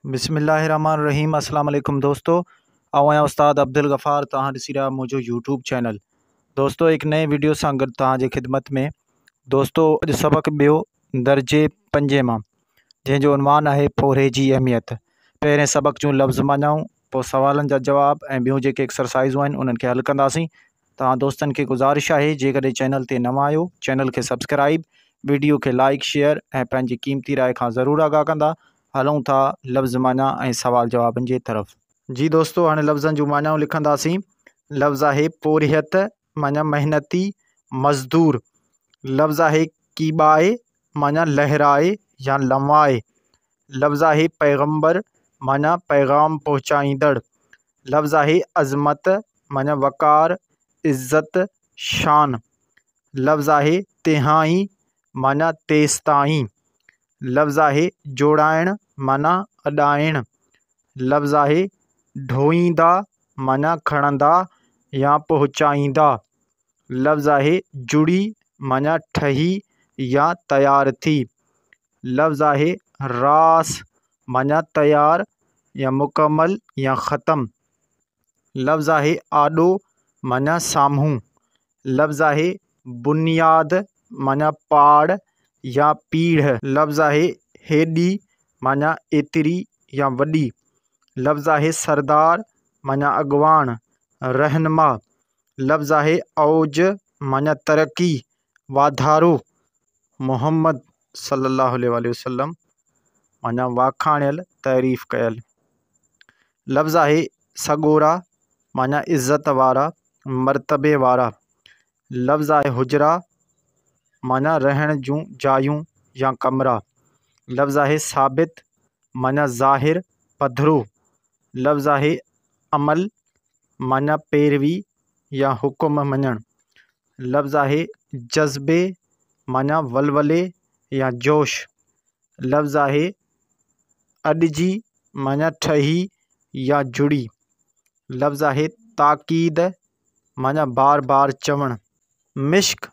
बिस्मिल्लाहिर्रहमानिर्रहीम। अस्सलाम वालेकुम दोस्तों, आऊं आहियां उस्ताद अब्दुल गफ़ार। तव्हां ॾिसी रहिया मुंहिंजो यूट्यूब चैनल। दोस्तों, एक नए वीडियो सां गॾु तव्हांजे ख़िदमत में। दोस्तों, अॼु सबक़ ॿियो दर्जे 5 मां, जंहिंजो उनवान आहे पोरे जी अहमियत। पहिरें सबक़ जूं लफ़्ज़ मानाऊं, पोइ सवालनि जा जवाब ऐं ॿियूं जेके एक्सरसाइज़ूं आहिनि उन्हनि खे हल कंदासीं। तव्हां दोस्तनि खे गुज़ारिश आहे, जेकॾहिं चैनल ते नवां आहियो, चैनल खे सब्सक्राइब, वीडियो खे लाइक शेयर ऐं पंहिंजी क़ीमती राय खां ज़रूरु आगाह कंदा। हलूं था लफ़्ज़ माना ऐं सवाल जवाबनि जे तरफ़। जी दोस्तों, हाणे लफ़्ज़नि जूं मानाऊं लिखंदासीं। लफ़्ज़ आहे पोरियत माना मेहनती मज़दूर। लफ़्ज़ आहे कीबाए माना लहराए या लंवाए। लफ़्ज़ आहे पैगम्बर माना पैगाम पहुचाईंदड़। लफ़्ज़ आहे अज़मत माना वक़ार इज़्ज़त शान। लफ़्ज़ आहे तिहाई माना तेसिताईं। लफ़्ज़ आहे जोड़ाइण माना अॾाइण। लफ़्ज़ आहे ढोईंदा माना खणंदा या पहुचाईंदा। लफ़्ज़ आहे जुड़ी माना ठही या तयार थी। लफ़्ज़ आहे रास माना तयार या मुकम्मल या ख़त्म। लफ़्ज़ आहे आॾो माना साम्हूं। लफ़्ज़ आहे बुनियाद माना पाड़ या पीढ़। लफ़्ज़ आहे हेॾी माना एतिरी या वॾी। लफ़्ज़ आहे सरदार माना अॻवान रहनुमा। लफ़्ज़ आहे औज माना तरक़ी वाधारो। मोहम्मद सल्लल्लाहु अलैहि वसल्लम माना वाखाणियल तारीफ़ कयल। लफ़्ज़ आहे सॻोरा माना इज़्ज़त वारा मर्तबे वारा। लफ़्ज़ आहे हुजरा माना रहण जूं जायूं या कमरा। लफ़्ज़ आहे साबित माना ज़ाहिर पधिरो। लफ़्ज़ आहे अमल माना पैरवी या हुकुम मञणु। लफ़्ज़ आहे जज़्बे माना वलवले या जोश। लफ़्ज़ आहे अॾिजी माना ठही या जुड़ी। लफ़्ज़ आहे ताक़ीद माना बार बार चवणु। मिश्क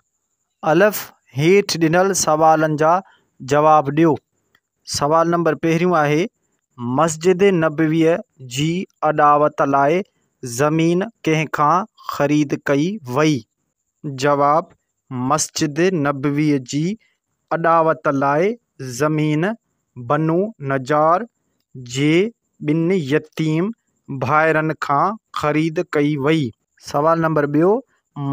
अलफ़ हेठि ॾिनल सवालनि जा जवाब ॾियो। सवाल नंबर पहिरियों आहे, मस्जिद नबवीअ जी अॾावत लाइ ज़मीन कंहिंखां ख़रीद कई वई? जवाब, मस्जिद नबवीअ जी अॾावत लाइ ज़मीन बनु नजार जे 2 यतीम भाइरनि खां ख़रीद कई वई। सवाल नंबर ॿियो,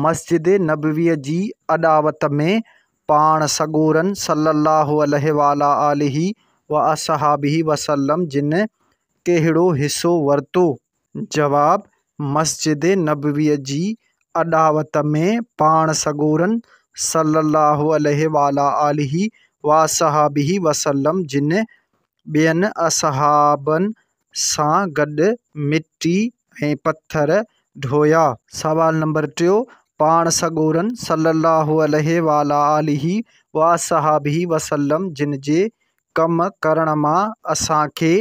मस्जिद नबवीअ जी अॾावत में पाण सॻोरन सल्लल्लाहु अलैहि व असहाबिही वसल्लम जिन कहिड़ो हिसो वरितो? जवाब, मस्जिद नबवीअ जी अॾावत में पाण सॻोरन सल्लल्लाहु अलैहि व असहाबिही वसल्लम जिन ॿियनि असहाबनि सां गॾु मिटी ऐं पत्थर ढोया। सवाल नंबर टियों, पाण सॻोरन सल्लल्लाहु अलैहि व असहाबिही वसल्लम जिन जे कम करण मां असांखे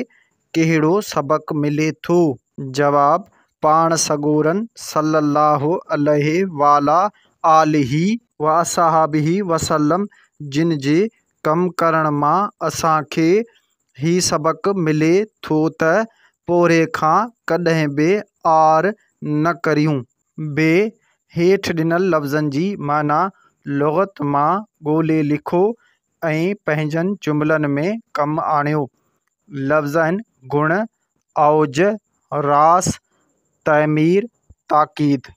कहिड़ो सबक़ मिले थो? जवाब, पाण सॻोरन सल्लल्लाहु अलैहि व असहाबिही वसल्लम जिन जे कम करण मां असांखे ही सबक़ मिले थो त पोरे खां कॾहिं बि आर न करियूं। बे हेठि ॾिनल लफ़्ज़नि जी माना लुग़त मां ॻोल्हे लिखो ऐं पंहिंजनि जुमिलनि में कमु आणियो। लफ़्ज़ आहिनि गुण, औज, रास, तइमीर, ताक़ीद।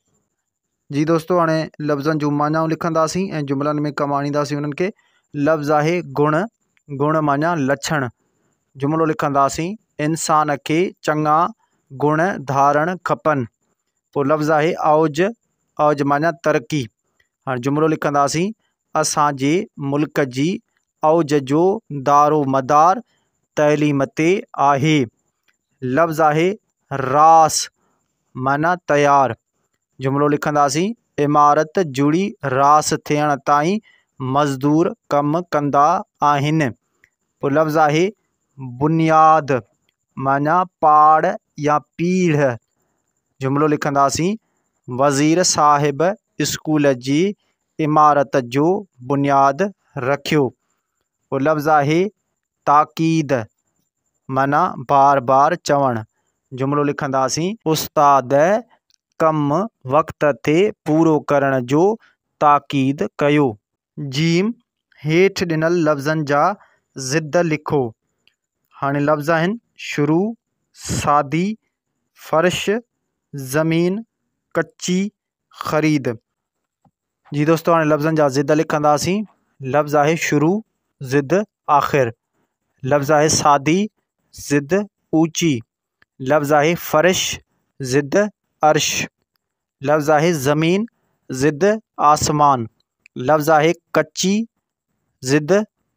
जी दोस्तों, हाणे लफ़्ज़नि जूं मानाऊं लिखंदासीं ऐं जुमिलनि में कमु आणींदासीं उन्हनि खे। लफ़्ज़ आहे गुण। गुण माना लछण। जुमिलो लिखंदासीं, इंसान खे चङा गुण धारणु खपनि। पोइ लफ़्ज़ आहे औज। औज माना तरक़ी। हाणे जुमिलो लिखंदासीं, असांजे मुल्क जी औज जो दारो मदार तइलीम ते आहे। लफ़्ज़ आहे रास माना तयार। जुमिलो लिखंदासीं, इमारत जुड़ी रास थियण ताईं मज़दूर कमु कंदा आहिनि। पोइ लफ़्ज़ आहे बुनियाद माना पाड़ या पीढ़। जुमिलो लिखंदासीं, वज़ीर साहिब स्कूल जी इमारत जो बुनियाद रखियो। पोइ लफ़्ज़ आहे ताक़ीद माना बार बार चवणु। जुमिलो लिखंदासीं, उस्ताद कम वक़्त ते पूरो करण जो ताक़ीद कयो। जीम, हेठि ॾिनल लफ़्ज़नि जा ज़िद लिखो। हाणे लफ़्ज़ आहिनि शुरू, सादी, फ़र्श, ज़मीन, कच्ची, ख़रीद। जी दोस्तों, हाणे लफ़्ज़नि जा ज़िद लिखंदासीं। लफ़्ज़ आहे शुरू, ज़िद आख़िर। लफ़्ज़ आहे सादी, ज़िद ऊची। लफ़्ज़ आहे फ़र्श, ज़िद अर्श। लफ़्ज़ आहे ज़मीन, ज़िद आसमान। लफ़्ज़ आहे कच्ची, ज़िद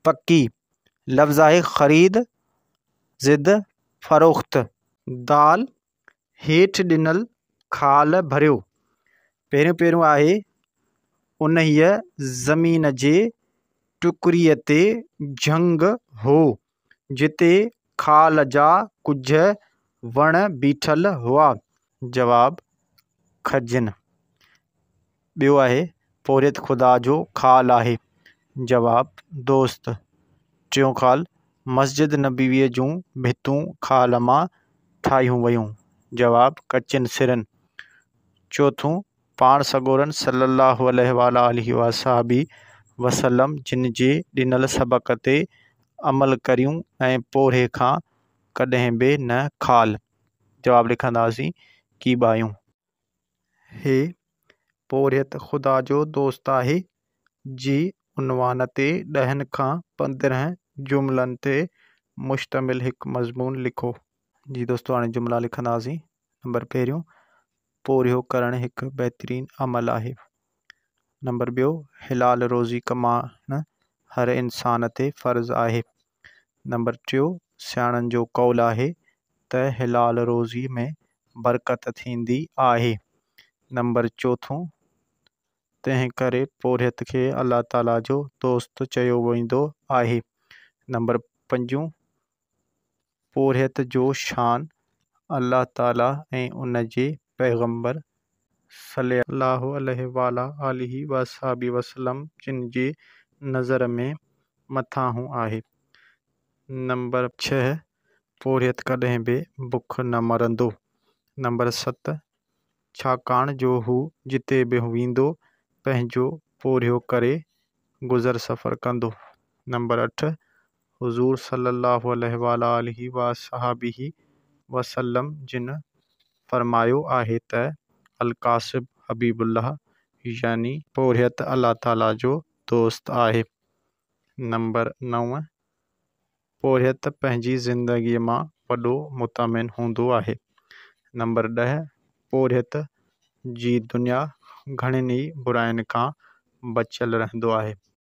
पक्की। लफ़्ज़ आहे ख़रीद, ज़िद फ़रोख्त। दाल, हेठि ॾिनल खाल भरियो। पहिरियों आहे उन्हीअ ज़मीन जे टुकरीअ ते झंग हो, जिते खाल जा कुझु वण बीठल हुआ। जवाब खजिन। ॿियो आहे पोरियत ख़ुदा जो खाल आहे। जवाब दोस्त। टियों ख़ाल, मस्जिद नबीअ जूं भितूं खाल मां ठाहियूं वयूं। जवाब कचिन सिरनि। चौथों, पाण सॻोरनि सल्लल्लाहु अलैहि वसल्लम जिन जे ॾिनल सबक़ ते अमल करियूं ऐं पोरे खां कॾहिं बि न खाल। जवाब लिखंदासीं कीबायूं। हे पोरियत ख़ुदा जो दोस्त आहे जी उनवान ते 10 खां 15 जुमिलनि ते मुश्तमिल हिकु मज़मून लिखो। जी दोस्तों, हाणे जुमिला लिखंदासीं। नंबर पहिरियों, पोरियो करणु हिकु बहितरीनु अमल आहे। नंबर ॿियो, हिलाल रोज़ी कमाइणु हर इंसान ते फ़र्ज़ु आहे। नंबर टियों, सियाणनि जो कौल आहे त हिलाल रोज़ी में बरकत थींदी आहे। नंबर चोथों, तंहिं करे पोरियत खे अल्लाह ताला जो दोस्त चयो वेंदो आहे। नंबर पंजों, पोरियत जो शान अल्लाह ताला ऐं उन जे पैगम्बर सल्लल्लाहु अलैहि वसल्लम जिन जे नज़र में मथां आहे। नंबर 6, पोरियत कॾहिं बि बुख न मरंदो। नंबर 7, छाकाणि जो हू जिते बि वेंदो पंहिंजो पोरियो करे गुज़र सफ़र कंदो। नंबर 8, हुज़ूर सल्लल्लाहु अलैहि वसल्लम जिन फरमायो आहे त अल-कासिब हबीबुल्लाह, यानी पोरियत अल्लाह ताला जो दोस्त आहे। नंबर 9, पोरियत पंहिंजी ज़िंदगीअ मां वॾो मुतमिन हूंदो आहे। नंबर 10, पोरियत जी दुनिया घणनि ई बुराइनि खां बचियल रहंदो आहे।